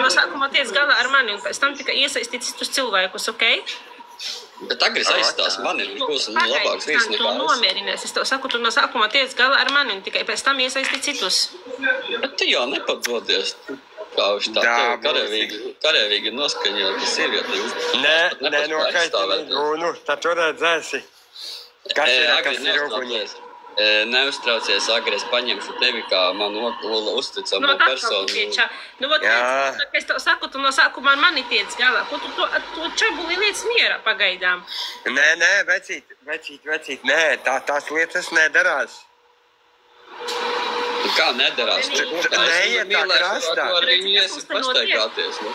no sākumā tiec galā ar mani un pēc tam tikai iesaistīt citus cilvēkus, ok? Bet Agris aizstās mani, viņš būs labāks vīrs nekā tu nomierinies. Es tev saku, tu no sākumā tiec galā ar mani un tikai pēc tam iesaistīt citus. Bet tu jau nepadodies. Kā viņš tā tev karēvīgi noskaņot sievieti. Nē, nu, tad tu redzēsi. Kas ir uguņies? Neuztraucies, Agri, es paņemšu tevi kā manu uzticamo personu. Nu, es tev saku, tu no sākumā ar mani tiec galā. Ko tu čabuli lietas mierā pagaidām? Nē, vecīt, nē, tās lietas nedarās. Kā nedarās? Neiet tā krastā. Tu ar viņu iesi pastaigāties, nu?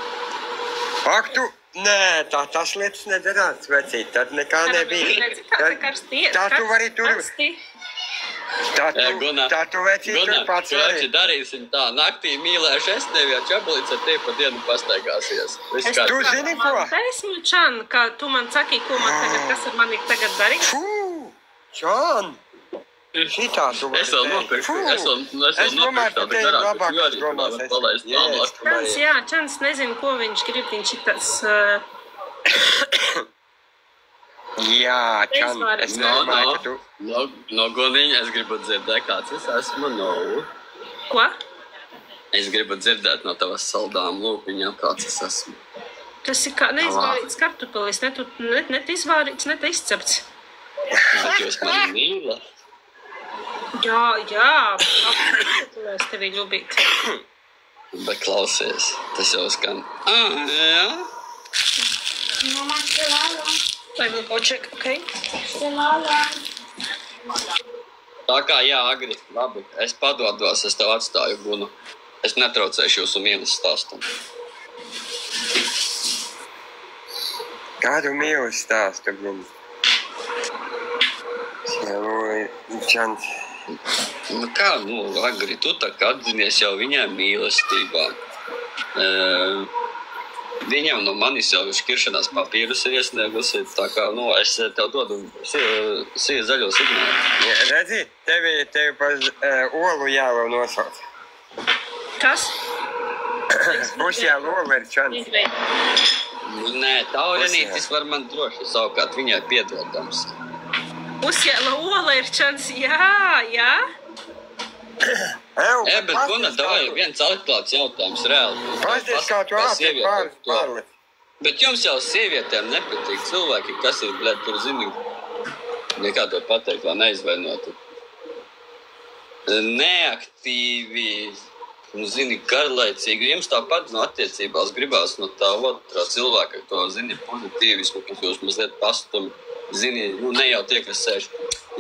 Ak, tu... Nē, tās lietas nedarās, vecīt, tad nekā nebija. Tā tu vari tur... Tā tu vecīt tur pats vari. Gunnar, darīsim tā, naktī mīlēšu es tevi, ja čabalīts ar tevi pa dienu pastaigāsies. Tu zini, ko? Esmu Čan, kā tu man saki, ko man tagad, kas ar mani tagad darīt? Čan! Šitā tu vari. Es vēl nopirkšu, es domāju, ka tevi labākas domās. Čans, jā, Čans nezinu, ko viņš grib, viņš ir tāds... Jā, Čan, es domāju, ka tu... No Guniņa es gribu dzirdēt, kāds es esmu, Ko? Es gribu dzirdēt no tavas saldām lūpiņām, kāds es esmu. Tas ir kā neizvārīts kartupelis, ne izvārīts, ne izcepts. Bet jūs mani mīlat? Jā, es tevi ļubīt. Bet klausies, tas jau skan. Jā? Lai man poček, ok? Tā kā jā, Agri, labi, es padodos, es tev atstāju Gunu. Es netraucēšu jūsu mīlas stāstam. Kādu mīlas stāstu, Gunu? Čans. Nu kā, Agri, tu tā kā atzinies jau viņai mīlestībā. Viņam no manis jau šķiršanās papīrus ir iesniegusi, tā kā, es tev dodu zaļo signālu. Redzi, tevi pa olu jāvēl nosauc. Kas? Pusjāla ola ir Čans. Nē, Taurenītis var man droši savukārt viņai piedodams. Pusjāla ola ir Čans, jā. Bet, Gunnar, davai viens atklāts jautājums reāli. Pasties, kā tu ātri pārliet. Bet jums jau sievietēm nepatīk cilvēki, kas ir, tur zini, nekā to pateikt, lai neizvainotu. Neaktīvi, zini, garlaicīgi. Jums tāpat no attiecībās gribās no tā otrā cilvēka, to, zini, pozitīvismu, kas jūs mazliet pastumi. Zini, ne jau tie, kas sēž.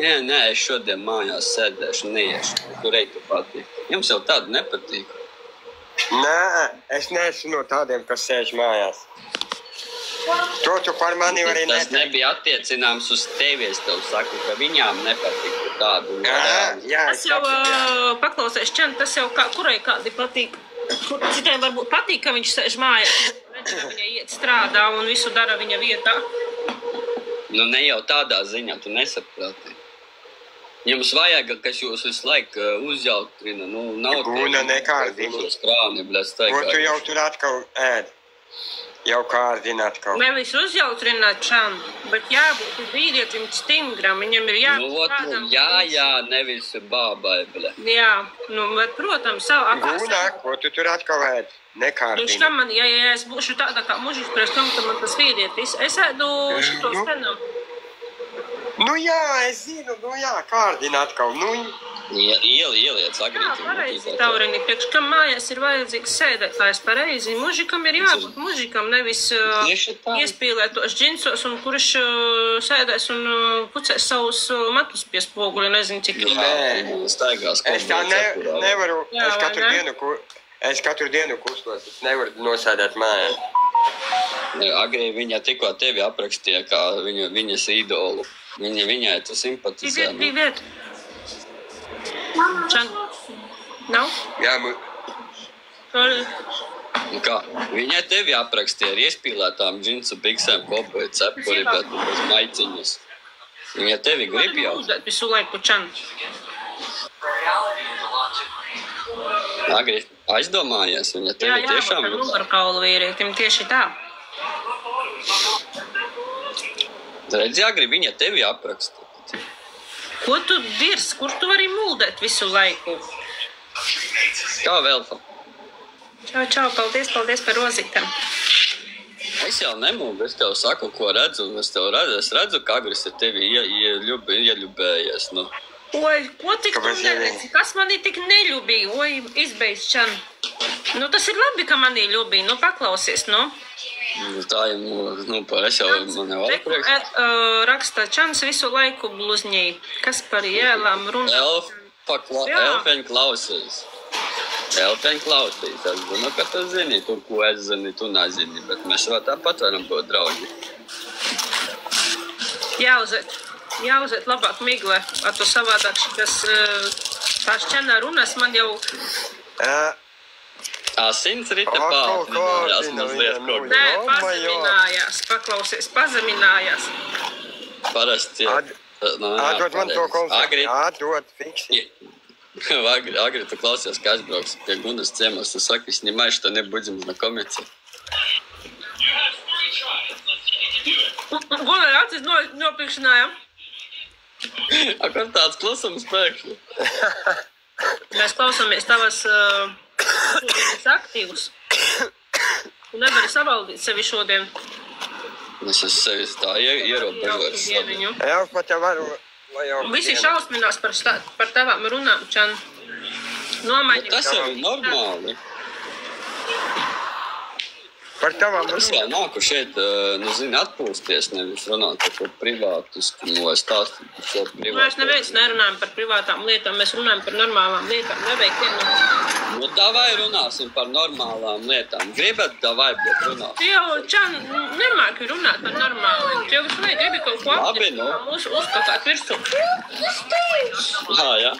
Nē, es šodien mājās sēdēšu, neiešu. Kur ej tu patīk. Jums jau tādu nepatīk. Nē, es neesmu no tādiem, kas sēž mājās. To tu par mani vari neteikt. Tas nebija attiecināms uz tevi, es tev saku, ka viņām nepatīk tādu. Jā, tas jau paklausies, Čan, tas jau kurai kādi patīk. Citiem varbūt patīk, ka viņš sēž mājās. Viņa iet strādā un visu dara viņa vietā. Nu, ne jau tādā ziņā, tu nesaprati. Jums vajag, kas jūs visu laiku uzjautrina, nav Guna nekārdina. Ko tu jau tur atkal ēd? Jau kārdina atkal. Nevis uzjautrināt Čan, bet jābūt vīrietim stingram, viņam ir jābūt kādam. Jā, nevis bābai, bļa. Jā, bet, protams, savu Guna, ko tu tur atkal ēd? Nekārdina. Ja es būšu tāda kā mužis, pēc tam, ka man tas vīrietis, es ēdu šito stenu. Jā, es zinu, kārdina atkal, Ieliec agrīt. Jā, pareizi, Taureni, priekš, kam mājās ir vajadzīgs sēdētājs pareizi. Mužikam ir jābūt mužikam, nevis iespīlēt tos džinsos, un kurš sēdēs un pucēs savus matus pie spoguļa, nezinu, cik ilgi. Nē, staigās. Es tā nevaru, es katru dienu kustos, es nevaru nosēdēt mājā. Agri viņa tikko tevi aprakstīja kā viņas idolu. Viņai tu simpatizē. Привет. Čan, nav? Jā, Kā? Viņai tevi aprakstīja ar iespīlētām džinsu biksēm, kopoja cepuri, bet bez maiciņas. Viņa tevi grib jau. Uzdēt visu laiku, Čan. Agri aizdomājies, viņa tevi tiešām... Jā, mugarkaulu vīrietim, tieši tā. Redzi, Agri, viņa tevi apraksta. Ko tu dirs? Kur tu vari muldēt visu laiku? Kā vēl? Čau, paldies par rozītēm. Es jau nemūgu, es tev saku, ko redzu, es redzu, ka Agris ir tevi ieļubējies, nu. Oi, ko tik tu neredzi? Kas manī tik neļubīja? Oi, izbeidz Čan. Nu, tas ir labi, ka manī ļubīja, nu, paklausies, nu. Tā jau, nu, par es jau man jau atprieks. Raksta Čans visu laiku bluzņēji. Kas par jēlām runā? Elfeņu klausies. Elfeņu klausīs. Es domāju, ka tu zini, tu, ko es zini, tu nezini, bet mēs vēl tāpat varam būt draugi. Jāuzēt labāk miglē, ar to savādāk šitas tās Čanā runas man jau... Asins rita pātrinājās mazliet kaut kā. Nē, pazeminājās, paklausies, pazeminājās. Parasti, Atdod man to konfliktu, atdod fiksi. Agri, tu klausies, ka aizbrauks pie Gunas ciemos, tu saki, sнимай, что не будем знакомиться. Gunai acis nopirkšanājām. A, kur tāds klusums pēkšņi? Mēs klausāmies tavas aktīvus. Tu nevari savaldīt sevi šodien. Es esmu sevis tā ierobežojis. Jā, pat jau varu... Visi šausminās par tavām runām, Čan. Nomaini. Tas jau ir normāli. Par tavām runām. Es jau nāku šeit, nu, zini, atpūsties, nevis runāt par ko privātisku, no stāstu par šo privātu. Mēs neviens nerunājam par privātām lietām, mēs runājam par normālām lietām, neveiktiem. Nu, davai runāsim par normālām lietām. Gribat, davai, bet runāt. Tu jau, Čan, nemāki runāt par normāliem. Tu jau visu laiku gribi kaut ko apņemt, mūsu uzkakāt virsū. Jā.